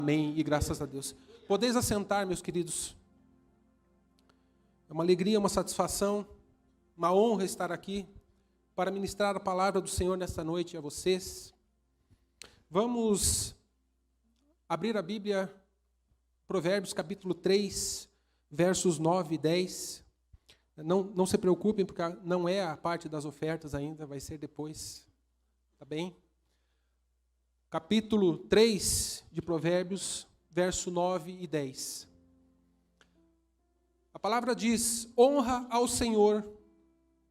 Amém e graças a Deus. Podeis assentar, meus queridos. É uma alegria, uma satisfação, uma honra estar aqui para ministrar a palavra do Senhor nesta noite a vocês. Vamos abrir a Bíblia, Provérbios capítulo 3, versos 9 e 10. Não se preocupem, porque não é a parte das ofertas ainda, vai ser depois. Tá bem? Capítulo 3 de Provérbios, verso 9 e 10. A palavra diz: honra ao Senhor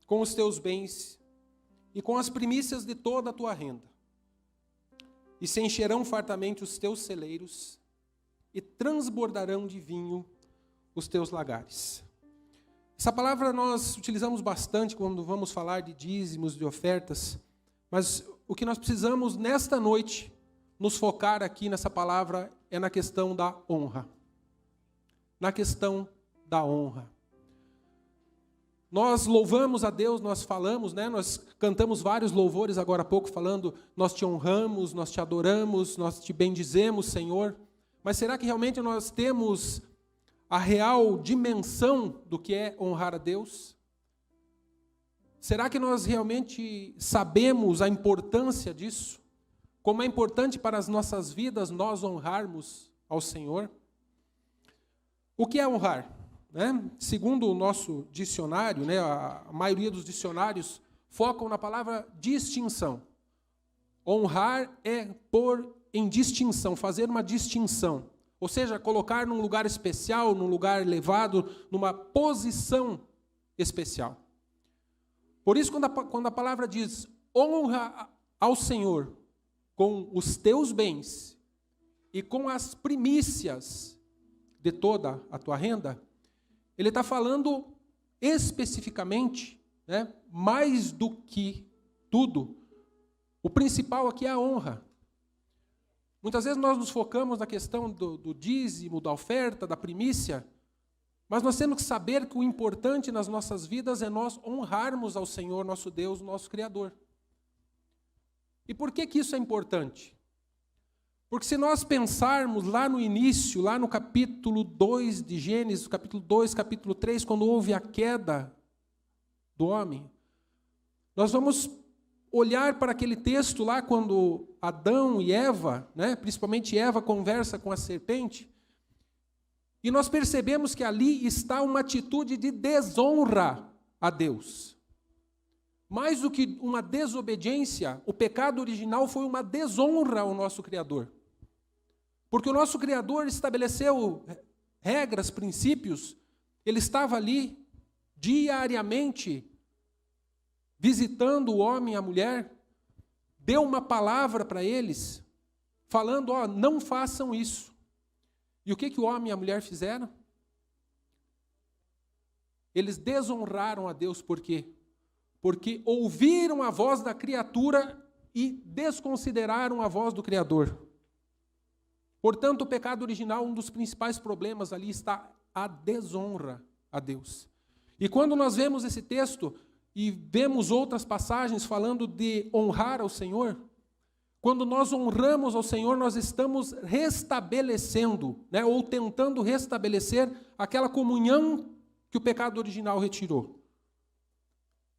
com os teus bens e com as primícias de toda a tua renda. E se encherão fartamente os teus celeiros e transbordarão de vinho os teus lagares. Essa palavra nós utilizamos bastante quando vamos falar de dízimos, de ofertas, mas o que nós precisamos nesta noite nos focar aqui nessa palavra é na questão da honra. Na questão da honra. Nós louvamos a Deus, nós falamos, nós cantamos vários louvores agora há pouco falando, nós te honramos, nós te adoramos, nós te bendizemos, Senhor. Mas será que realmente nós temos a real dimensão do que é honrar a Deus? Será que nós realmente sabemos a importância disso? Como é importante para as nossas vidas nós honrarmos ao Senhor? O que é honrar? Segundo o nosso dicionário, a maioria dos dicionários focam na palavra distinção. Honrar é pôr em distinção, fazer uma distinção. Ou seja, colocar num lugar especial, num lugar elevado, numa posição especial. Por isso, quando a palavra diz, honra ao Senhor com os teus bens e com as primícias de toda a tua renda, ele está falando especificamente, mais do que tudo, o principal aqui é a honra. Muitas vezes nós nos focamos na questão do dízimo, da oferta, da primícia, mas nós temos que saber que o importante nas nossas vidas é nós honrarmos ao Senhor, nosso Deus, nosso Criador. E por que isso é importante? Porque se nós pensarmos lá no início, lá no capítulo 2 de Gênesis, capítulo 2, capítulo 3, quando houve a queda do homem, nós vamos olhar para aquele texto lá quando Adão e Eva, principalmente Eva, conversa com a serpente, e nós percebemos que ali está uma atitude de desonra a Deus. Mais do que uma desobediência, o pecado original foi uma desonra ao nosso Criador. Porque o nosso Criador estabeleceu regras, princípios, ele estava ali diariamente visitando o homem e a mulher, deu uma palavra para eles, falando, não façam isso. E o que o homem e a mulher fizeram? Eles desonraram a Deus, por quê? Porque ouviram a voz da criatura e desconsideraram a voz do Criador. Portanto, o pecado original, um dos principais problemas ali está a desonra a Deus. E quando nós vemos esse texto e vemos outras passagens falando de honrar ao Senhor, quando nós honramos ao Senhor, nós estamos restabelecendo, ou tentando restabelecer aquela comunhão que o pecado original retirou.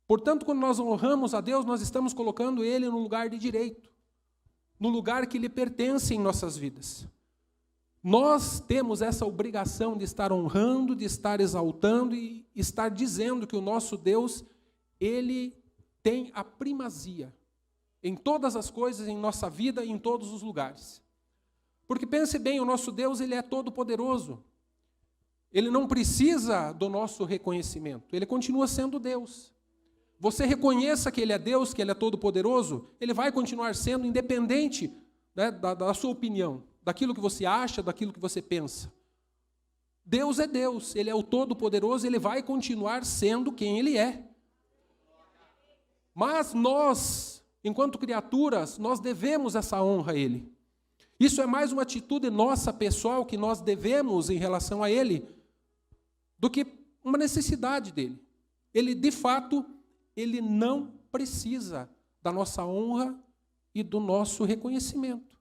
Portanto, quando nós honramos a Deus, nós estamos colocando Ele no lugar de direito, no lugar que lhe pertence em nossas vidas. Nós temos essa obrigação de estar honrando, de estar exaltando e estar dizendo que o nosso Deus, Ele tem a primazia em todas as coisas, em nossa vida e em todos os lugares. Porque pense bem, o nosso Deus, Ele é todo-poderoso. Ele não precisa do nosso reconhecimento, Ele continua sendo Deus. Você reconheça que Ele é Deus, que Ele é todo-poderoso, Ele vai continuar sendo independente da sua opinião, daquilo que você acha, daquilo que você pensa. Deus é Deus, Ele é o todo-poderoso, Ele vai continuar sendo quem Ele é. Mas nós, enquanto criaturas, nós devemos essa honra a Ele. Isso é mais uma atitude nossa, pessoal, que nós devemos em relação a Ele, do que uma necessidade dEle. Ele, de fato, Ele não precisa da nossa honra e do nosso reconhecimento.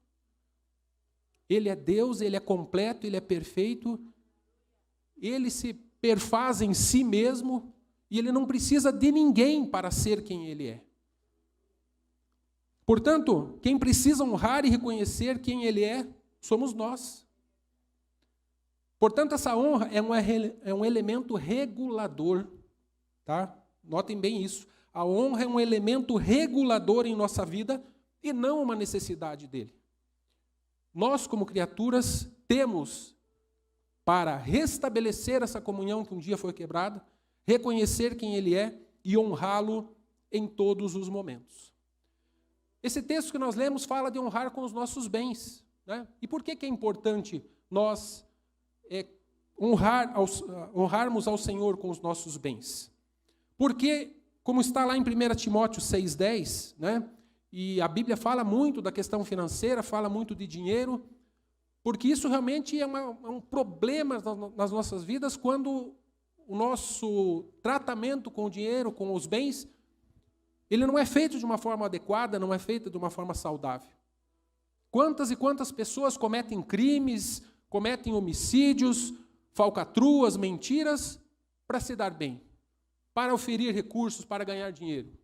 Ele é Deus, Ele é completo, Ele é perfeito, Ele se perfaz em si mesmo e Ele não precisa de ninguém para ser quem Ele é. Portanto, quem precisa honrar e reconhecer quem Ele é, somos nós. Portanto, essa honra é um elemento regulador, tá? Notem bem isso. A honra é um elemento regulador em nossa vida e não uma necessidade dele. Nós, como criaturas, temos para restabelecer essa comunhão que um dia foi quebrada, reconhecer quem Ele é e honrá-lo em todos os momentos. Esse texto que nós lemos fala de honrar com os nossos bens, né? E por que é importante nós honrarmos ao Senhor com os nossos bens? Porque, como está lá em 1 Timóteo 6,10, né? E a Bíblia fala muito da questão financeira, fala muito de dinheiro, porque isso realmente é um problema nas nossas vidas quando o nosso tratamento com o dinheiro, com os bens, ele não é feito de uma forma adequada, não é feito de uma forma saudável. Quantas e quantas pessoas cometem crimes, cometem homicídios, falcatruas, mentiras, para se dar bem, para oferir recursos, para ganhar dinheiro.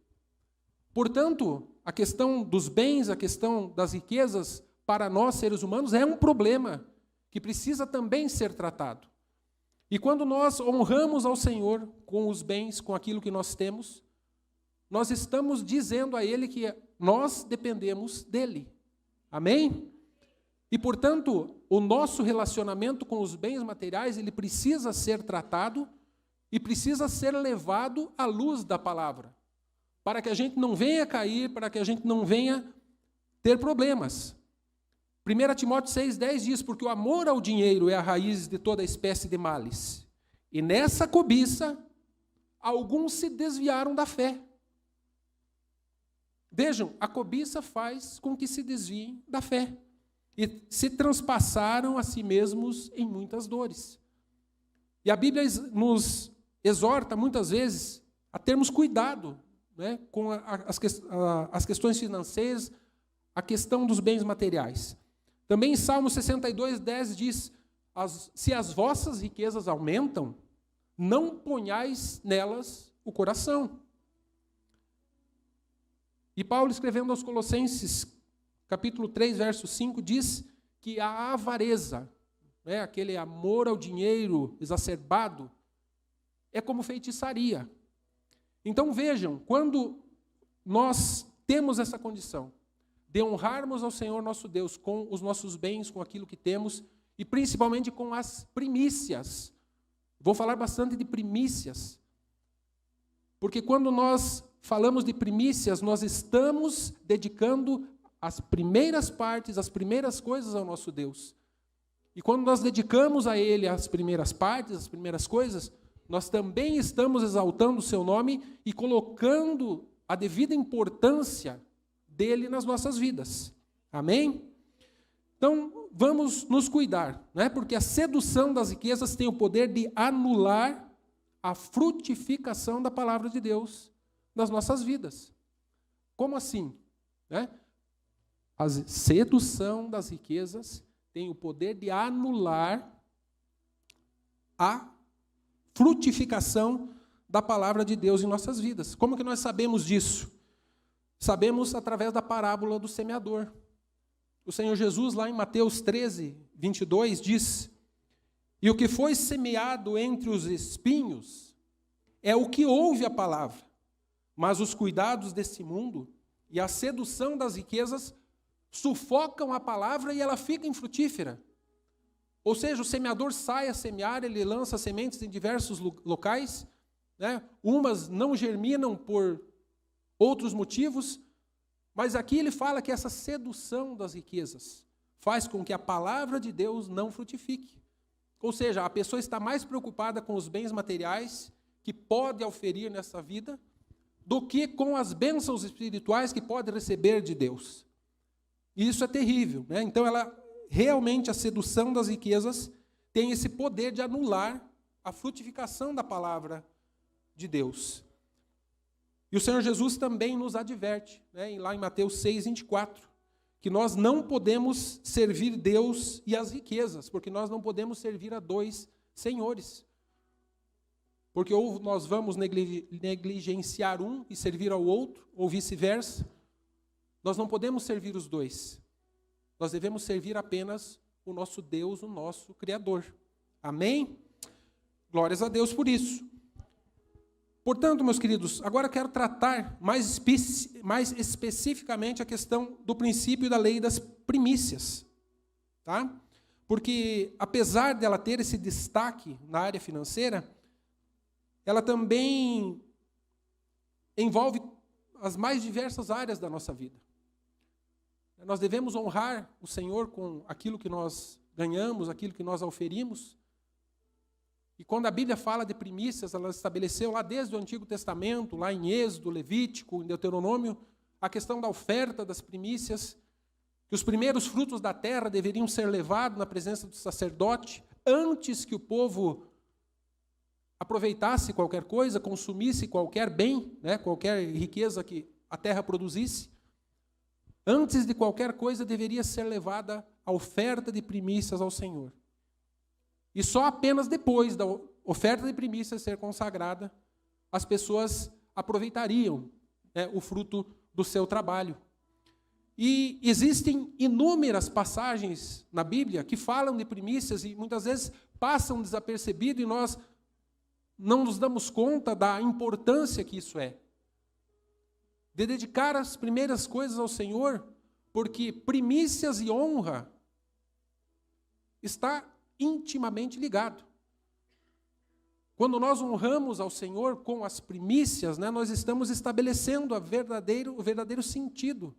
Portanto, a questão dos bens, a questão das riquezas, para nós, seres humanos, é um problema que precisa também ser tratado. E quando nós honramos ao Senhor com os bens, com aquilo que nós temos, nós estamos dizendo a Ele que nós dependemos dEle. Amém? E, portanto, o nosso relacionamento com os bens materiais, ele precisa ser tratado e precisa ser levado à luz da palavra, para que a gente não venha cair, para que a gente não venha ter problemas. 1 Timóteo 6,10 diz, porque o amor ao dinheiro é a raiz de toda espécie de males. E nessa cobiça, alguns se desviaram da fé. Vejam, a cobiça faz com que se desviem da fé. E se transpassaram a si mesmos em muitas dores. E a Bíblia nos exorta, muitas vezes, a termos cuidado, né, com as questões financeiras, a questão dos bens materiais. Também em Salmo 62:10 diz, se as vossas riquezas aumentam, não ponhais nelas o coração. E Paulo, escrevendo aos Colossenses, capítulo 3, verso 5, diz que a avareza, né, aquele amor ao dinheiro exacerbado, é como feitiçaria. Então vejam, quando nós temos essa condição de honrarmos ao Senhor nosso Deus com os nossos bens, com aquilo que temos, e principalmente com as primícias. Vou falar bastante de primícias, porque quando nós falamos de primícias, nós estamos dedicando as primeiras partes, as primeiras coisas ao nosso Deus. E quando nós dedicamos a Ele as primeiras partes, as primeiras coisas, nós também estamos exaltando o seu nome e colocando a devida importância dele nas nossas vidas. Amém? Então, vamos nos cuidar, né? Porque a sedução das riquezas tem o poder de anular a frutificação da palavra de Deus nas nossas vidas. Como assim? Né? A sedução das riquezas tem o poder de anular a frutificação da palavra de Deus em nossas vidas. Como que nós sabemos disso? Sabemos através da parábola do semeador. O Senhor Jesus, lá em Mateus 13, 22, diz, e o que foi semeado entre os espinhos é o que ouve a palavra, mas os cuidados desse mundo e a sedução das riquezas sufocam a palavra e ela fica infrutífera. Ou seja, o semeador sai a semear, ele lança sementes em diversos locais, né? Umas não germinam por outros motivos, mas aqui ele fala que essa sedução das riquezas faz com que a palavra de Deus não frutifique. Ou seja, a pessoa está mais preocupada com os bens materiais que pode oferir nessa vida do que com as bênçãos espirituais que pode receber de Deus. E isso é terrível, né? Então, realmente a sedução das riquezas tem esse poder de anular a frutificação da palavra de Deus. E o Senhor Jesus também nos adverte, né, lá em Mateus 6, 24, que nós não podemos servir Deus e as riquezas, porque nós não podemos servir a dois senhores. Porque ou nós vamos negligenciar um e servir ao outro, ou vice-versa. Nós não podemos servir os dois. Nós devemos servir apenas o nosso Deus, o nosso Criador. Amém? Glórias a Deus por isso. Portanto, meus queridos, agora quero tratar mais especificamente a questão do princípio da lei das primícias. Tá? Porque, apesar dela ter esse destaque na área financeira, ela também envolve as mais diversas áreas da nossa vida. Nós devemos honrar o Senhor com aquilo que nós ganhamos, aquilo que nós oferimos. E quando a Bíblia fala de primícias, ela estabeleceu lá desde o Antigo Testamento, lá em Êxodo, Levítico, em Deuteronômio, a questão da oferta das primícias, que os primeiros frutos da terra deveriam ser levados na presença do sacerdote, antes que o povo aproveitasse qualquer coisa, consumisse qualquer bem, né, qualquer riqueza que a terra produzisse. Antes de qualquer coisa deveria ser levada a oferta de primícias ao Senhor. E só apenas depois da oferta de primícias ser consagrada, as pessoas aproveitariam, né, o fruto do seu trabalho. E existem inúmeras passagens na Bíblia que falam de primícias e muitas vezes passam desapercebido e nós não nos damos conta da importância que isso é. De dedicar as primeiras coisas ao Senhor, porque primícias e honra está intimamente ligado. Quando nós honramos ao Senhor com as primícias, né, nós estamos estabelecendo o verdadeiro sentido,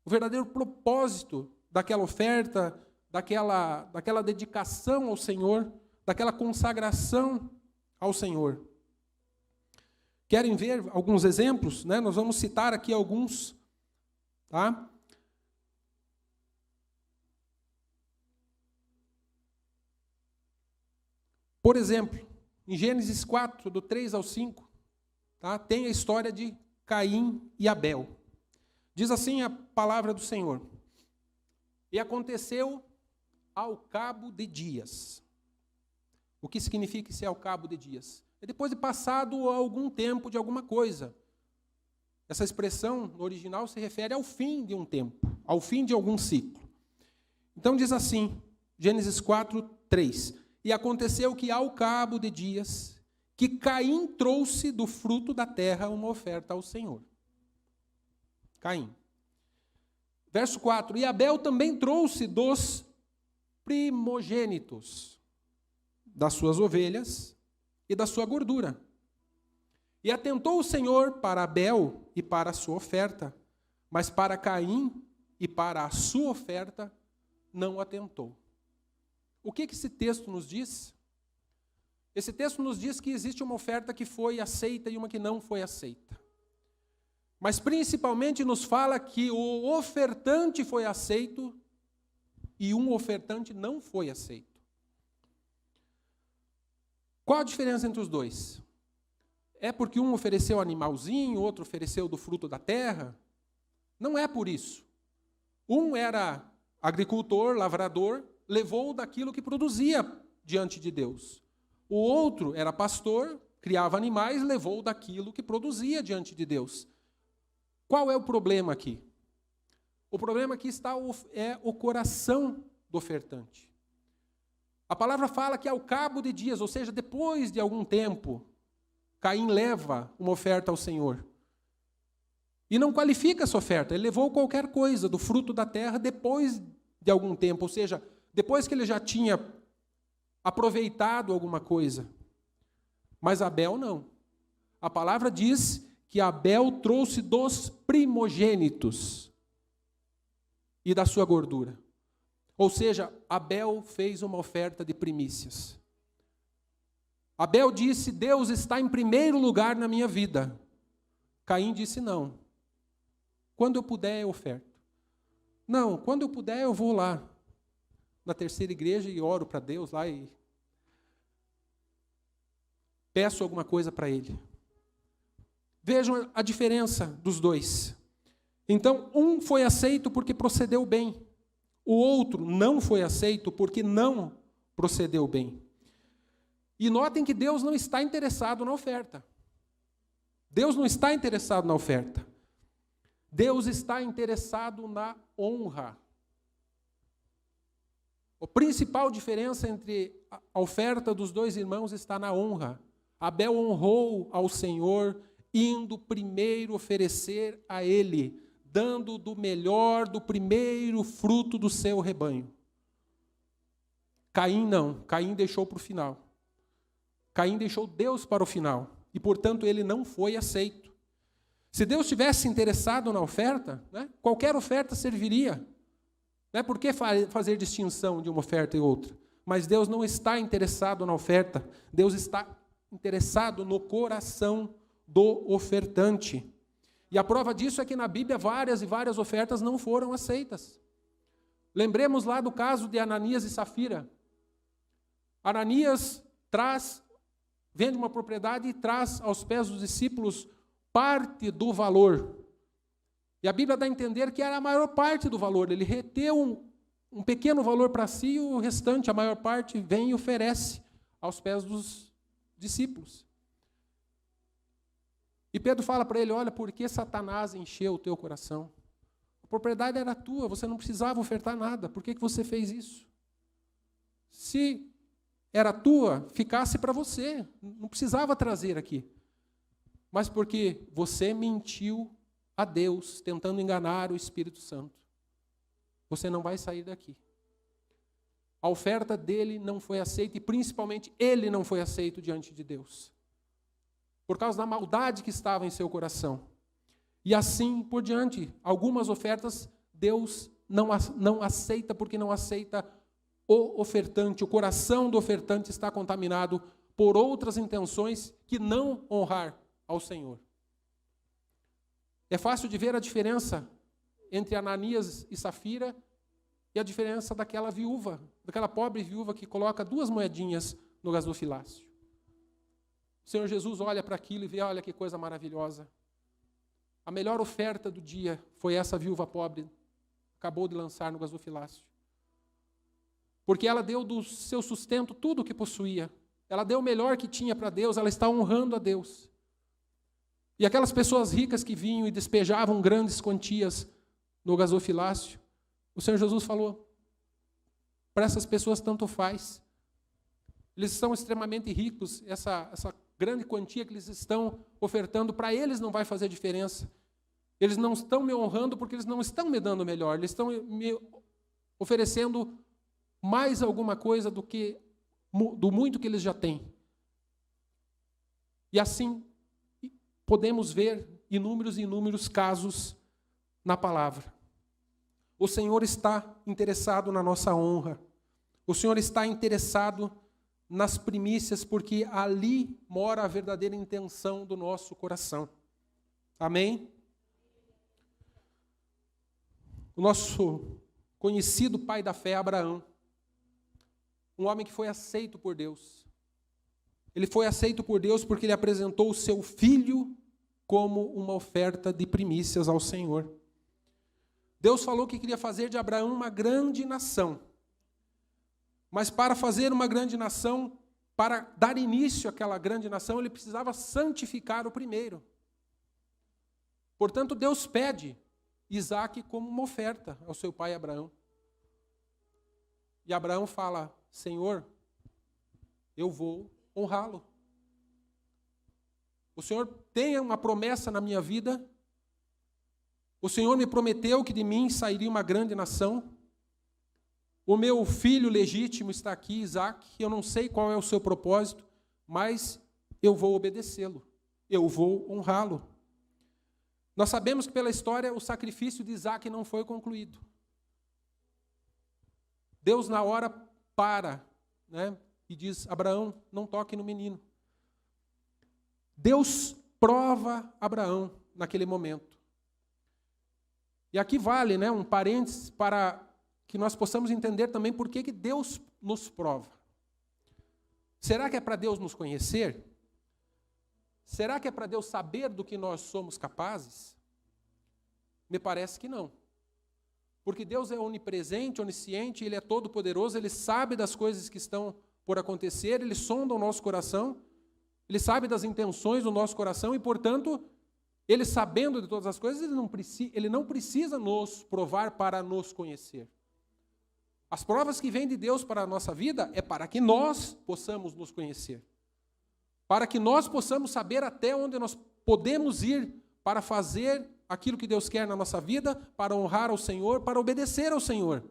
o verdadeiro propósito daquela oferta, daquela dedicação ao Senhor, daquela consagração ao Senhor. Querem ver alguns exemplos? Né? Nós vamos citar aqui alguns. Tá? Por exemplo, em Gênesis 4, do 3 ao 5, tá? Tem a história de Caim e Abel. Diz assim a palavra do Senhor. E aconteceu ao cabo de dias. O que significa esse ao cabo de dias? É depois de passado algum tempo de alguma coisa. Essa expressão no original se refere ao fim de um tempo, ao fim de algum ciclo. Então diz assim, Gênesis 4, 3. E aconteceu que ao cabo de dias, que Caim trouxe do fruto da terra uma oferta ao Senhor. Caim. Verso 4. E Abel também trouxe dos primogênitos das suas ovelhas e da sua gordura. E atentou o Senhor para Abel e para a sua oferta, mas para Caim e para a sua oferta não atentou. O que esse texto nos diz? Esse texto nos diz que existe uma oferta que foi aceita e uma que não foi aceita. Mas principalmente nos fala que o ofertante foi aceito e um ofertante não foi aceito. Qual a diferença entre os dois? É porque um ofereceu animalzinho, outro ofereceu do fruto da terra? Não é por isso. Um era agricultor, lavrador, levou daquilo que produzia diante de Deus. O outro era pastor, criava animais, levou daquilo que produzia diante de Deus. Qual é o problema aqui? O problema aqui está o coração do ofertante. A palavra fala que ao cabo de dias, ou seja, depois de algum tempo, Caim leva uma oferta ao Senhor. E não qualifica essa oferta, ele levou qualquer coisa do fruto da terra depois de algum tempo, ou seja, depois que ele já tinha aproveitado alguma coisa. Mas Abel não. A palavra diz que Abel trouxe dos primogênitos e da sua gordura. Ou seja, Abel fez uma oferta de primícias. Abel disse, Deus está em primeiro lugar na minha vida. Caim disse, não. Quando eu puder, eu oferto. Não, quando eu puder, eu vou lá na terceira igreja e oro para Deus lá e peço alguma coisa para Ele. Vejam a diferença dos dois. Então, um foi aceito porque procedeu bem. O outro não foi aceito porque não procedeu bem. E notem que Deus não está interessado na oferta. Deus não está interessado na oferta. Deus está interessado na honra. A principal diferença entre a oferta dos dois irmãos está na honra. Abel honrou ao Senhor, indo primeiro oferecer a Ele, dando do melhor, do primeiro fruto do seu rebanho. Caim não, Caim deixou para o final. Caim deixou Deus para o final, e portanto ele não foi aceito. Se Deus tivesse interessado na oferta, né, qualquer oferta serviria. Por que fazer distinção de uma oferta e outra? Mas Deus não está interessado na oferta, Deus está interessado no coração do ofertante. E a prova disso é que na Bíblia várias e várias ofertas não foram aceitas. Lembremos lá do caso de Ananias e Safira. Ananias vende uma propriedade e traz aos pés dos discípulos parte do valor. E a Bíblia dá a entender que era a maior parte do valor. Ele reteu um pequeno valor para si e o restante, a maior parte, vem e oferece aos pés dos discípulos. E Pedro fala para ele, olha, por que Satanás encheu o teu coração? A propriedade era tua, você não precisava ofertar nada. Por que você fez isso? Se era tua, ficasse para você. Não precisava trazer aqui. Mas porque você mentiu a Deus, tentando enganar o Espírito Santo. Você não vai sair daqui. A oferta dele não foi aceita e principalmente ele não foi aceito diante de Deus. Por causa da maldade que estava em seu coração. E assim por diante. Algumas ofertas Deus não aceita porque não aceita o ofertante. O coração do ofertante está contaminado por outras intenções que não honrar ao Senhor. É fácil de ver a diferença entre Ananias e Safira e a diferença daquela viúva, daquela pobre viúva que coloca 2 moedinhas no gasofilácio. O Senhor Jesus olha para aquilo e vê, olha que coisa maravilhosa. A melhor oferta do dia foi essa viúva pobre, acabou de lançar no gasofilácio. Porque ela deu do seu sustento tudo o que possuía. Ela deu o melhor que tinha para Deus, ela está honrando a Deus. E aquelas pessoas ricas que vinham e despejavam grandes quantias no gasofilácio, o Senhor Jesus falou, para essas pessoas tanto faz. Eles são extremamente ricos, essa grande quantia que eles estão ofertando, para eles não vai fazer diferença. Eles não estão me honrando porque eles não estão me dando o melhor, eles estão me oferecendo mais alguma coisa do muito que eles já têm. E assim, podemos ver inúmeros e inúmeros casos na palavra. O Senhor está interessado na nossa honra. O Senhor está interessado nas primícias, porque ali mora a verdadeira intenção do nosso coração. Amém? O nosso conhecido pai da fé, Abraão, um homem que foi aceito por Deus. Ele foi aceito por Deus porque ele apresentou o seu filho como uma oferta de primícias ao Senhor. Deus falou que queria fazer de Abraão uma grande nação. Mas para fazer uma grande nação, para dar início àquela grande nação, ele precisava santificar o primeiro. Portanto, Deus pede Isaque como uma oferta ao seu pai Abraão. E Abraão fala, Senhor, eu vou honrá-lo. O Senhor tem uma promessa na minha vida. O Senhor me prometeu que de mim sairia uma grande nação. O meu filho legítimo está aqui, Isaque. Eu não sei qual é o seu propósito, mas eu vou obedecê-lo. Eu vou honrá-lo. Nós sabemos que pela história o sacrifício de Isaque não foi concluído. Deus na hora para, e diz, Abraão, não toque no menino. Deus prova Abraão naquele momento. E aqui vale um parênteses para que nós possamos entender também por que Deus nos prova. Será que é para Deus nos conhecer? Será que é para Deus saber do que nós somos capazes? Me parece que não. Porque Deus é onipresente, onisciente, Ele é todo-poderoso, Ele sabe das coisas que estão por acontecer, Ele sonda o nosso coração, Ele sabe das intenções do nosso coração e, portanto, Ele sabendo de todas as coisas, Ele não precisa nos provar para nos conhecer. As provas que vêm de Deus para a nossa vida é para que nós possamos nos conhecer. Para que nós possamos saber até onde nós podemos ir para fazer aquilo que Deus quer na nossa vida, para honrar ao Senhor, para obedecer ao Senhor.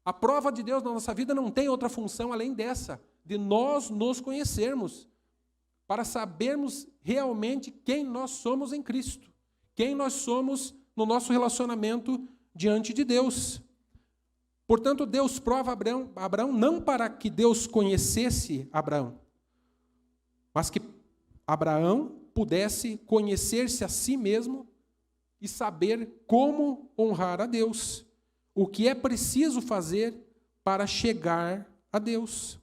A prova de Deus na nossa vida não tem outra função além dessa, de nós nos conhecermos, para sabermos realmente quem nós somos em Cristo, quem nós somos no nosso relacionamento diante de Deus. Portanto, Deus prova Abraão não para que Deus conhecesse Abraão, mas que Abraão pudesse conhecer-se a si mesmo e saber como honrar a Deus, o que é preciso fazer para chegar a Deus.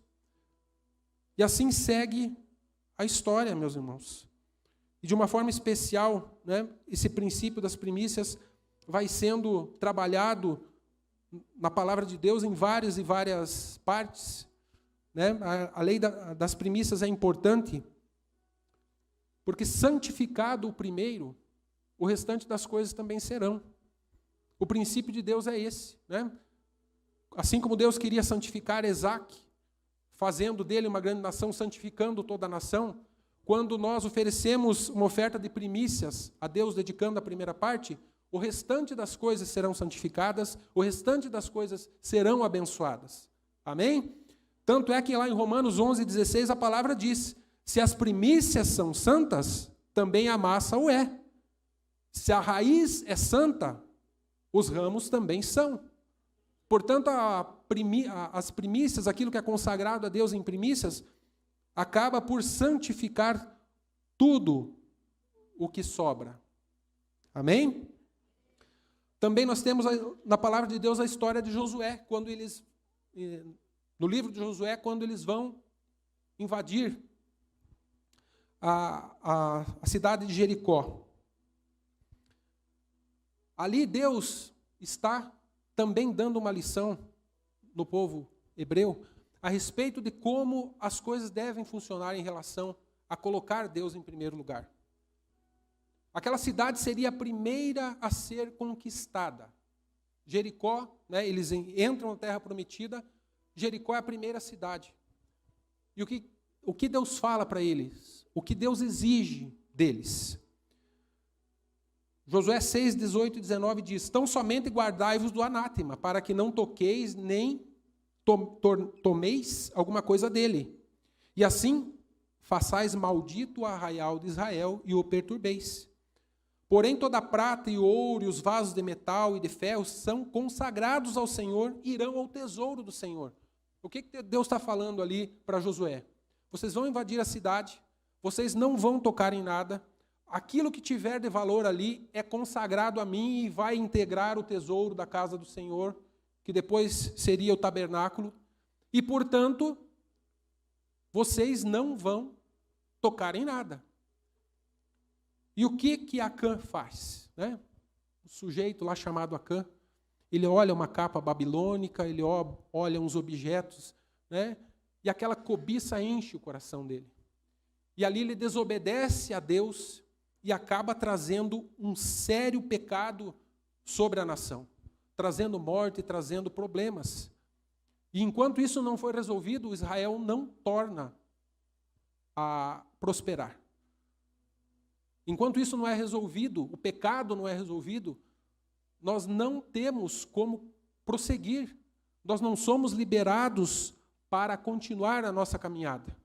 E assim segue a história, meus irmãos. E de uma forma especial, né, esse princípio das primícias vai sendo trabalhado na palavra de Deus em várias e várias partes. Né? A lei das primícias é importante, porque santificado o primeiro, o restante das coisas também serão. O princípio de Deus é esse. Né? Assim como Deus queria santificar Isaque, fazendo dele uma grande nação, santificando toda a nação, quando nós oferecemos uma oferta de primícias a Deus, dedicando a primeira parte, o restante das coisas serão santificadas, o restante das coisas serão abençoadas. Amém? Tanto é que lá em Romanos 11:16 a palavra diz: se as primícias são santas, também a massa o é. Se a raiz é santa, os ramos também são. Portanto, as primícias, aquilo que é consagrado a Deus em primícias, acaba por santificar tudo o que sobra. Amém? Também nós temos na palavra de Deus a história de Josué, no livro de Josué, quando eles vão invadir a cidade de Jericó. Ali Deus está também dando uma lição no povo hebreu a respeito de como as coisas devem funcionar em relação a colocar Deus em primeiro lugar. Aquela cidade seria a primeira a ser conquistada. Jericó, né, eles entram na terra prometida, Jericó é a primeira cidade. E o que Deus fala para eles? O que Deus exige deles? Josué 6, 18 e 19 diz: tão somente guardai-vos do anátema, para que não toqueis nem tomeis alguma coisa dele. E assim façais maldito o arraial de Israel e o perturbeis. Porém toda a prata e ouro e os vasos de metal e de ferro são consagrados ao Senhor e irão ao tesouro do Senhor. O que Deus está falando ali para Josué? Vocês vão invadir a cidade, vocês não vão tocar em nada, aquilo que tiver de valor ali é consagrado a mim e vai integrar o tesouro da casa do Senhor, que depois seria o tabernáculo, e, portanto, vocês não vão tocar em nada. E o que Acã faz? Né? O sujeito lá chamado Acã, ele olha uma capa babilônica, ele olha uns objetos, né? E aquela cobiça enche o coração dele. E ali ele desobedece a Deus e acaba trazendo um sério pecado sobre a nação, trazendo morte, trazendo problemas. E enquanto isso não for resolvido, Israel não torna a prosperar. Enquanto isso não é resolvido, o pecado não é resolvido, nós não temos como prosseguir. Nós não somos liberados para continuar a nossa caminhada.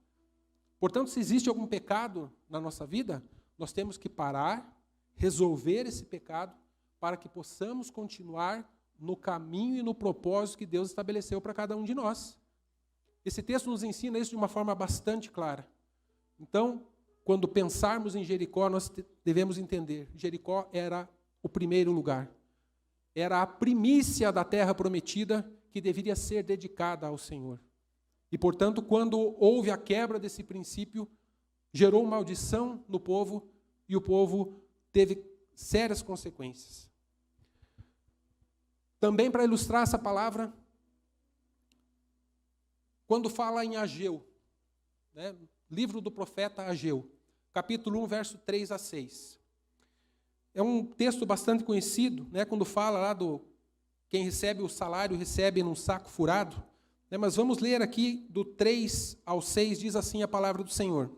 Portanto, se existe algum pecado na nossa vida, nós temos que parar, resolver esse pecado, para que possamos continuar no caminho e no propósito que Deus estabeleceu para cada um de nós. Esse texto nos ensina isso de uma forma bastante clara. Então, quando pensarmos em Jericó, nós devemos entender, Jericó era o primeiro lugar. Era a primícia da terra prometida que deveria ser dedicada ao Senhor. E, portanto, quando houve a quebra desse princípio, gerou maldição no povo e o povo teve sérias consequências. Também para ilustrar essa palavra, quando fala em Ageu, né, livro do profeta Ageu, capítulo 1, verso 3 a 6. É um texto bastante conhecido, né, quando fala lá do quem recebe o salário recebe num saco furado. Né, mas vamos ler aqui do 3 ao 6, diz assim a palavra do Senhor.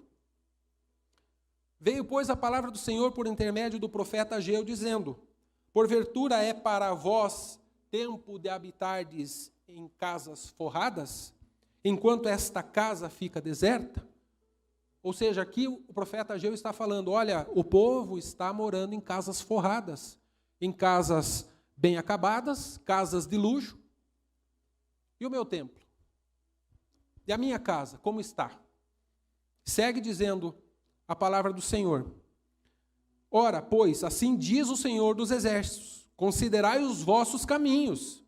Veio, pois, a palavra do Senhor por intermédio do profeta Ageu, dizendo: porventura é para vós tempo de habitardes em casas forradas, enquanto esta casa fica deserta? Ou seja, aqui o profeta Ageu está falando, olha, o povo está morando em casas forradas, em casas bem acabadas, casas de luxo. E o meu templo? E a minha casa, como está? Segue dizendo a palavra do Senhor. Ora, pois, assim diz o Senhor dos Exércitos, considerai os vossos caminhos.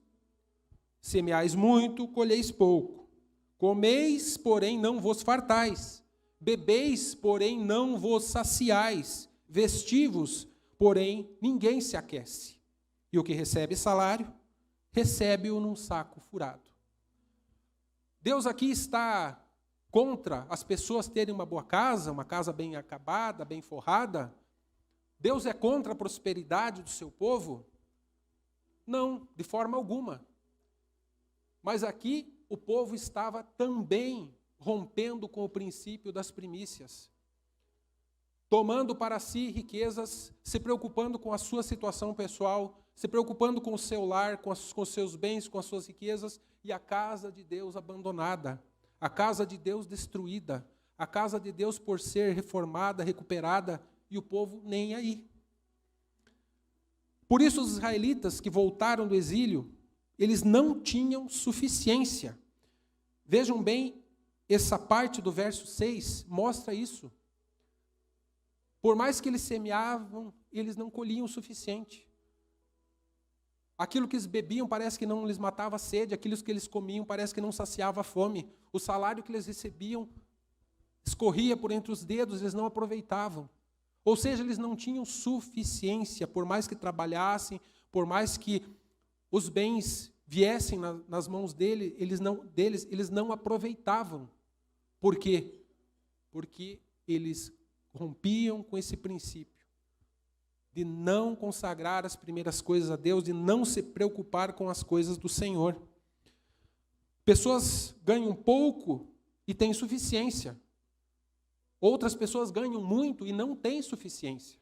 Semeais muito, colheis pouco. Comeis, porém não vos fartais. Bebeis, porém não vos saciais. Vestivos, porém ninguém se aquece. E o que recebe salário, recebe-o num saco furado. Deus aqui está contra as pessoas terem uma boa casa, uma casa bem acabada, bem forrada. Deus é contra a prosperidade do seu povo? Não, de forma alguma. Mas aqui o povo estava também rompendo com o princípio das primícias, tomando para si riquezas, se preocupando com a sua situação pessoal, se preocupando com o seu lar, com os seus bens, com as suas riquezas, e a casa de Deus abandonada, a casa de Deus destruída, a casa de Deus por ser reformada, recuperada, e o povo nem aí. Por isso os israelitas que voltaram do exílio, eles não tinham suficiência. Vejam bem, essa parte do verso 6 mostra isso. Por mais que eles semeavam, eles não colhiam o suficiente. Aquilo que eles bebiam parece que não lhes matava a sede, aquilo que eles comiam parece que não saciava a fome. O salário que eles recebiam escorria por entre os dedos, eles não aproveitavam. Ou seja, eles não tinham suficiência, por mais que trabalhassem, por mais que os bens viessem nas mãos deles, eles não aproveitavam. Por quê? Porque eles rompiam com esse princípio de não consagrar as primeiras coisas a Deus, de não se preocupar com as coisas do Senhor. Pessoas ganham pouco e têm suficiência. Outras pessoas ganham muito e não têm suficiência.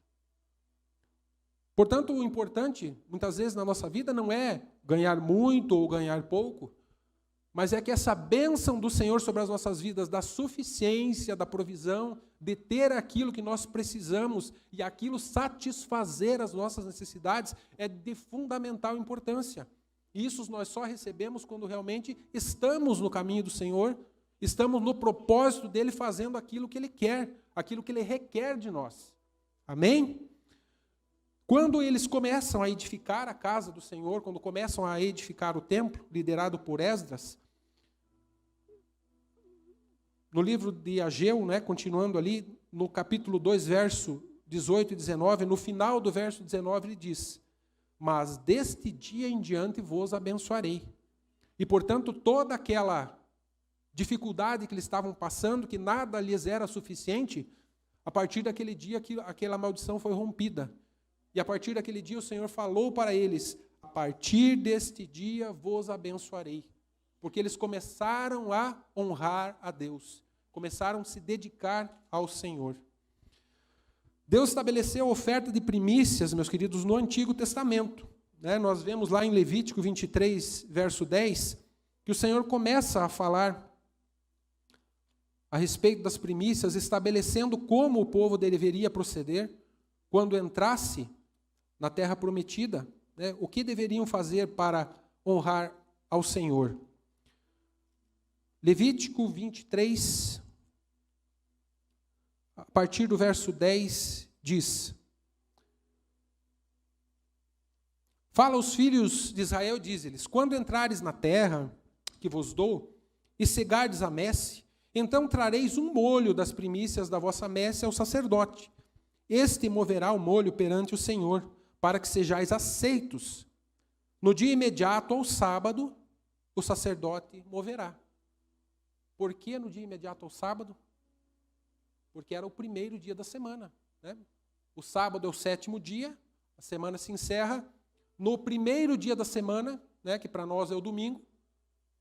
Portanto, o importante, muitas vezes na nossa vida, não é ganhar muito ou ganhar pouco, mas é que essa bênção do Senhor sobre as nossas vidas, da suficiência, da provisão, de ter aquilo que nós precisamos e aquilo satisfazer as nossas necessidades, é de fundamental importância. E isso nós só recebemos quando realmente estamos no caminho do Senhor, estamos no propósito dele fazendo aquilo que ele quer, aquilo que ele requer de nós. Amém? Quando eles começam a edificar a casa do Senhor, quando começam a edificar o templo, liderado por Esdras, no livro de Ageu, né, continuando ali, no capítulo 2, verso 18 e 19, no final do verso 19 ele diz: mas deste dia em diante vos abençoarei. E, portanto, toda aquela dificuldade que eles estavam passando, que nada lhes era suficiente, a partir daquele dia aquela maldição foi rompida. E a partir daquele dia o Senhor falou para eles: a partir deste dia vos abençoarei. Porque eles começaram a honrar a Deus, começaram a se dedicar ao Senhor. Deus estabeleceu a oferta de primícias, meus queridos, no Antigo Testamento. Né? Nós vemos lá em Levítico 23, verso 10, que o Senhor começa a falar a respeito das primícias, estabelecendo como o povo deveria proceder quando entrasse na terra prometida, né? O que deveriam fazer para honrar ao Senhor. Levítico 23, a partir do verso 10, diz: fala aos filhos de Israel, diz-lhes: quando entrares na terra que vos dou, e cegardes a messe, então trareis um molho das primícias da vossa messe ao sacerdote. Este moverá o molho perante o Senhor, para que sejais aceitos. no dia imediato ao sábado, o sacerdote moverá. Por que no dia imediato ao sábado? Porque era o primeiro dia da semana, né? O sábado é o 7º dia, a semana se encerra. No primeiro dia da semana, né, que para nós é o domingo,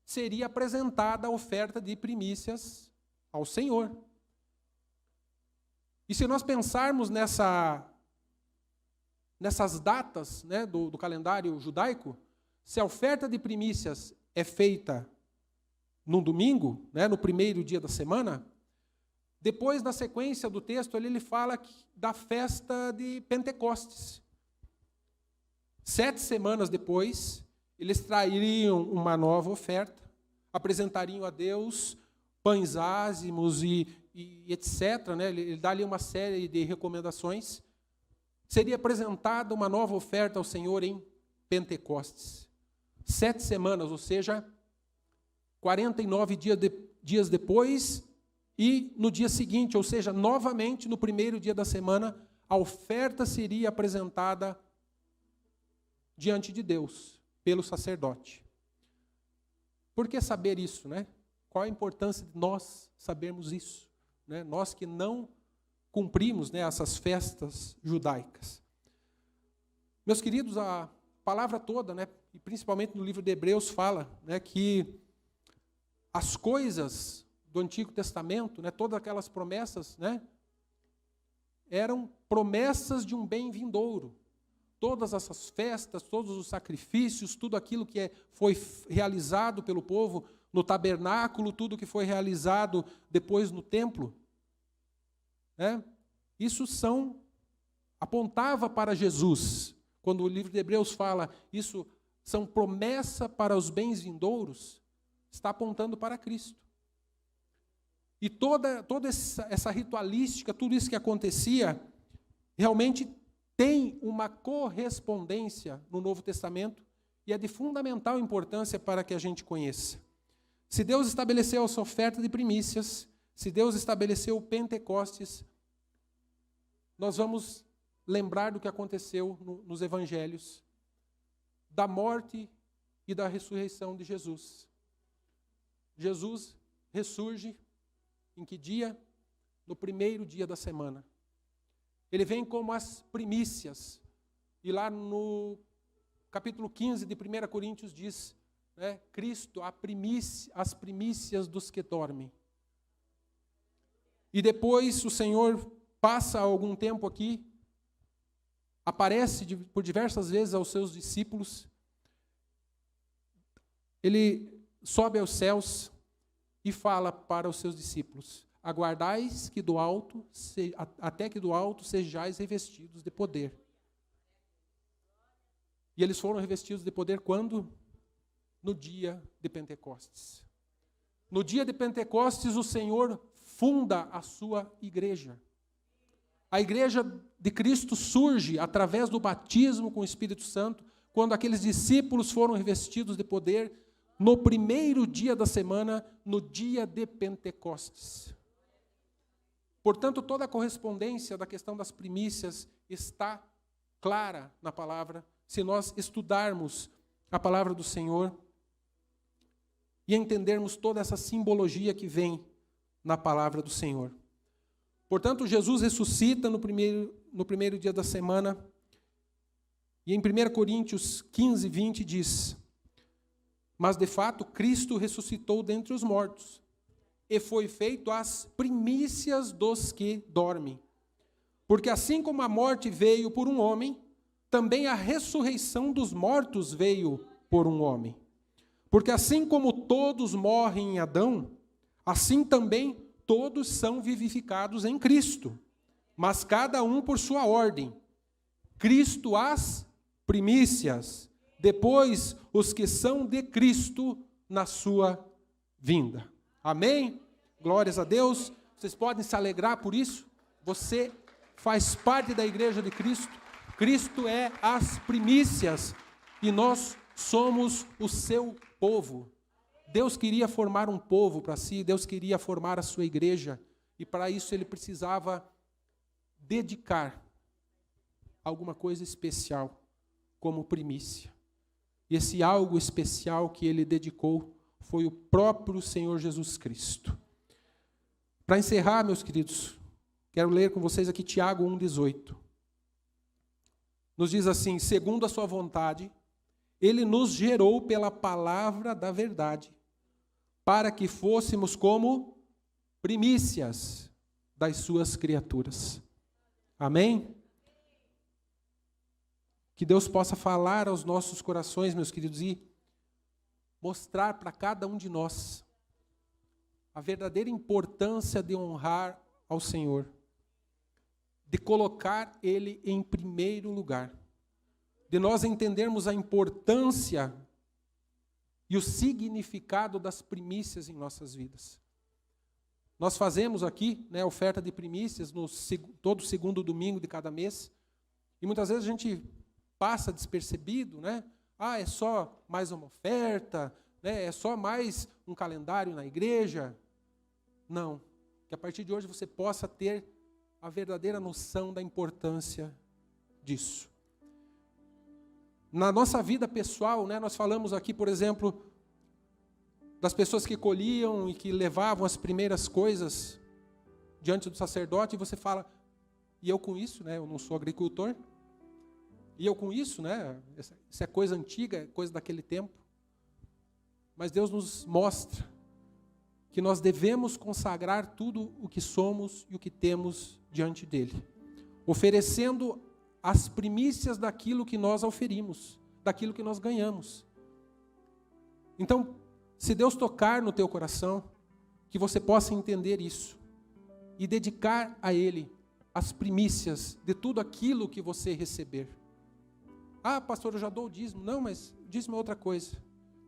seria apresentada a oferta de primícias ao Senhor. E se nós pensarmos nessas datas, né, do calendário judaico, se a oferta de primícias é feita num domingo, né, no primeiro dia da semana, depois, na sequência do texto, ele fala da festa de Pentecostes. 7 semanas depois, eles trairiam uma nova oferta, apresentariam a Deus pães ázimos e etc. Né? Ele dá ali uma série de recomendações. Seria apresentada uma nova oferta ao Senhor em Pentecostes. 7 semanas, ou seja, 49 dias depois, e no dia seguinte, ou seja, novamente no primeiro dia da semana, a oferta seria apresentada diante de Deus, pelo sacerdote. Por que saber isso, né? Qual a importância de nós sabermos isso, né? Nós que não cumprimos, né, essas festas judaicas. Meus queridos, a palavra toda, né, e principalmente no livro de Hebreus, fala, né, que as coisas do Antigo Testamento, né, todas aquelas promessas, né, eram promessas de um bem vindouro. Todas essas festas, todos os sacrifícios, tudo aquilo que foi realizado pelo povo no tabernáculo, tudo que foi realizado depois no templo, né, isso apontava para Jesus. Quando o livro de Hebreus fala, isso são promessa para os bens vindouros, está apontando para Cristo. E toda essa ritualística, tudo isso que acontecia, realmente tem uma correspondência no Novo Testamento e é de fundamental importância para que a gente conheça. Se Deus estabeleceu essa oferta de primícias, se Deus estabeleceu o Pentecostes, nós vamos lembrar do que aconteceu nos evangelhos, da morte e da ressurreição de Jesus. Jesus ressurge em que dia? No primeiro dia da semana. Ele vem como as primícias. E lá no capítulo 15 de 1 Coríntios diz, né, Cristo, as primícias dos que dormem. E depois o Senhor passa algum tempo aqui, aparece por diversas vezes aos seus discípulos. Ele sobe aos céus e fala para os seus discípulos: aguardais que do alto, até que do alto sejais revestidos de poder. E eles foram revestidos de poder quando? No dia de Pentecostes. No dia de Pentecostes, o Senhor funda a sua igreja. A igreja de Cristo surge através do batismo com o Espírito Santo, quando aqueles discípulos foram revestidos de poder no primeiro dia da semana, no dia de Pentecostes. Portanto, toda a correspondência da questão das primícias está clara na palavra, se nós estudarmos a palavra do Senhor e entendermos toda essa simbologia que vem na palavra do Senhor. Portanto, Jesus ressuscita no primeiro dia da semana, e em 1 Coríntios 15, 20 diz: mas de fato Cristo ressuscitou dentre os mortos, e foi feito as primícias dos que dormem. Porque assim como a morte veio por um homem, também a ressurreição dos mortos veio por um homem. Porque assim como todos morrem em Adão, assim também todos são vivificados em Cristo, mas cada um por sua ordem. Cristo as primícias, depois os que são de Cristo na sua vinda. Amém? Glórias a Deus. Vocês podem se alegrar por isso? Você faz parte da igreja de Cristo. Cristo é as primícias e nós somos o seu povo. Deus queria formar um povo para si, Deus queria formar a sua igreja, e para isso ele precisava dedicar alguma coisa especial como primícia. E esse algo especial que ele dedicou foi o próprio Senhor Jesus Cristo. Para encerrar, meus queridos, quero ler com vocês aqui Tiago 1,18. Nos diz assim: segundo a sua vontade, ele nos gerou pela palavra da verdade, para que fôssemos como primícias das suas criaturas. Amém? Que Deus possa falar aos nossos corações, meus queridos, e mostrar para cada um de nós a verdadeira importância de honrar ao Senhor, de colocar Ele em primeiro lugar, de nós entendermos a importância e o significado das primícias em nossas vidas. Nós fazemos aqui, né, oferta de primícias todo segundo domingo de cada mês, e muitas vezes a gente passa despercebido, né? É só mais uma oferta, né? É só mais um calendário na igreja. Não, que a partir de hoje você possa ter a verdadeira noção da importância disso. Na nossa vida pessoal, né, nós falamos aqui, por exemplo, das pessoas que colhiam e que levavam as primeiras coisas diante do sacerdote, e você fala, e eu com isso, né, eu não sou agricultor, e eu com isso, né, isso é coisa antiga, é coisa daquele tempo, mas Deus nos mostra que nós devemos consagrar tudo o que somos e o que temos diante dele, oferecendo as primícias daquilo que nós oferimos, daquilo que nós ganhamos. Então, se Deus tocar no teu coração, que você possa entender isso e dedicar a Ele as primícias de tudo aquilo que você receber. Pastor, eu já dou o dízimo. Não, mas dízimo é outra coisa.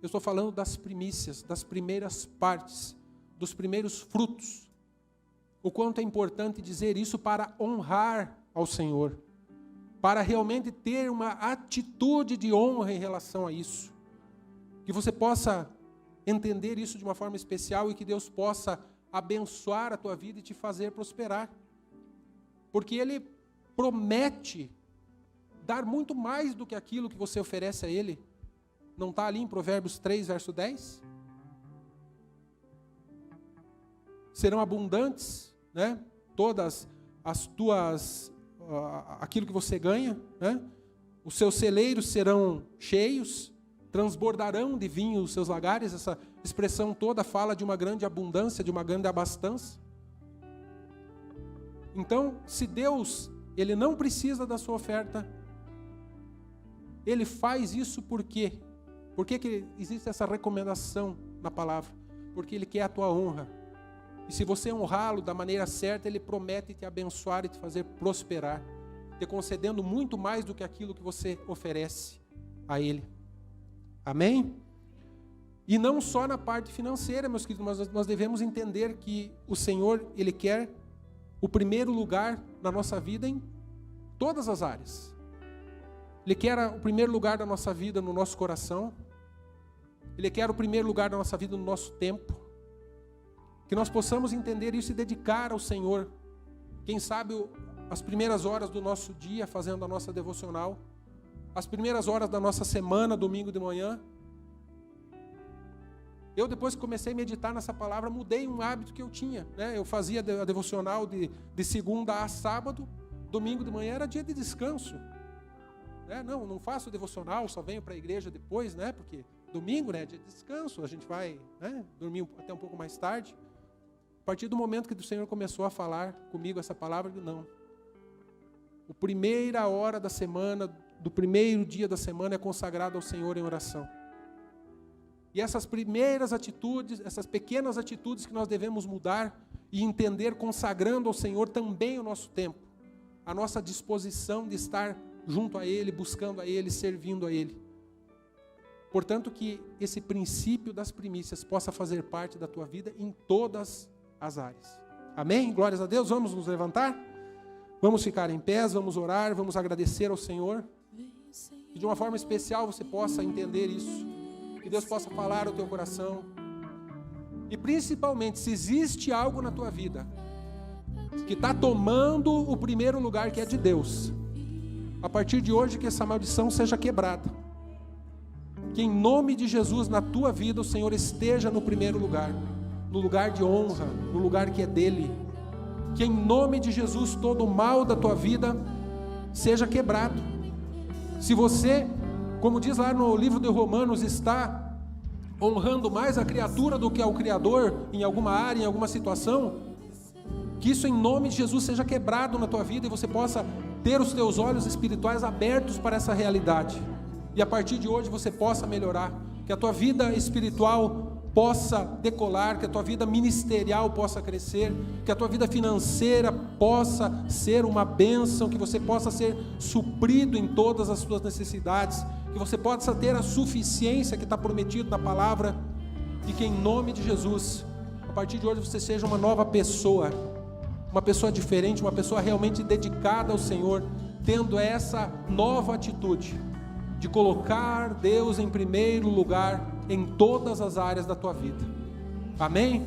Eu estou falando das primícias, das primeiras partes, dos primeiros frutos. O quanto é importante dizer isso para honrar ao Senhor, para realmente ter uma atitude de honra em relação a isso. Que você possa entender isso de uma forma especial e que Deus possa abençoar a tua vida e te fazer prosperar. Porque Ele promete dar muito mais do que aquilo que você oferece a Ele. Não está ali em Provérbios 3, verso 10? Serão abundantes, né, todas as tuas, aquilo que você ganha, né? Os seus celeiros serão cheios, transbordarão de vinho os seus lagares. Essa expressão toda fala de uma grande abundância, de uma grande abastança. Então, se Deus, Ele não precisa da sua oferta, Ele faz isso por quê? Por que existe essa recomendação na palavra? Porque Ele quer a tua honra. E se você honrá-lo da maneira certa, Ele promete te abençoar e te fazer prosperar, te concedendo muito mais do que aquilo que você oferece a Ele. Amém? E não só na parte financeira, meus queridos, mas nós devemos entender que o Senhor, Ele quer o primeiro lugar na nossa vida em todas as áreas. Ele quer o primeiro lugar da nossa vida no nosso coração. Ele quer o primeiro lugar da nossa vida no nosso tempo. Que nós possamos entender isso e dedicar ao Senhor. Quem sabe as primeiras horas do nosso dia fazendo a nossa devocional. As primeiras horas da nossa semana, domingo de manhã. Eu, depois que comecei a meditar nessa palavra, mudei um hábito que eu tinha, né? Eu fazia a devocional de segunda a sábado. Domingo de manhã era dia de descanso. Não faço devocional, só venho para a igreja depois, né? Porque domingo, né, é dia de descanso, a gente vai, né, dormir até um pouco mais tarde. A partir do momento que o Senhor começou a falar comigo essa palavra, não. A primeira hora da semana, do primeiro dia da semana é consagrado ao Senhor em oração. E essas primeiras atitudes, essas pequenas atitudes que nós devemos mudar e entender consagrando ao Senhor também o nosso tempo, a nossa disposição de estar junto a Ele, buscando a Ele, servindo a Ele. Portanto, que esse princípio das primícias possa fazer parte da tua vida em todas as áreas. Amém? Glórias a Deus. Vamos nos levantar? Vamos ficar em pé, vamos orar, vamos agradecer ao Senhor. E de uma forma especial você possa entender isso. Que Deus possa falar ao teu coração. E principalmente, se existe algo na tua vida que está tomando o primeiro lugar, que é de Deus, a partir de hoje que essa maldição seja quebrada. Que em nome de Jesus, na tua vida, o Senhor esteja no primeiro lugar, no lugar de honra, no lugar que é dele. Que em nome de Jesus, todo o mal da tua vida seja quebrado. Se você, como diz lá no livro de Romanos, está honrando mais a criatura do que ao Criador em alguma área, em alguma situação, que isso em nome de Jesus seja quebrado na tua vida e você possa ter os teus olhos espirituais abertos para essa realidade. E a partir de hoje você possa melhorar, que a tua vida espiritual possa decolar, que a tua vida ministerial possa crescer, que a tua vida financeira possa ser uma bênção, que você possa ser suprido em todas as suas necessidades, que você possa ter a suficiência que está prometido na palavra, e que em nome de Jesus, a partir de hoje você seja uma nova pessoa, uma pessoa diferente, uma pessoa realmente dedicada ao Senhor, tendo essa nova atitude de colocar Deus em primeiro lugar em todas as áreas da tua vida. Amém?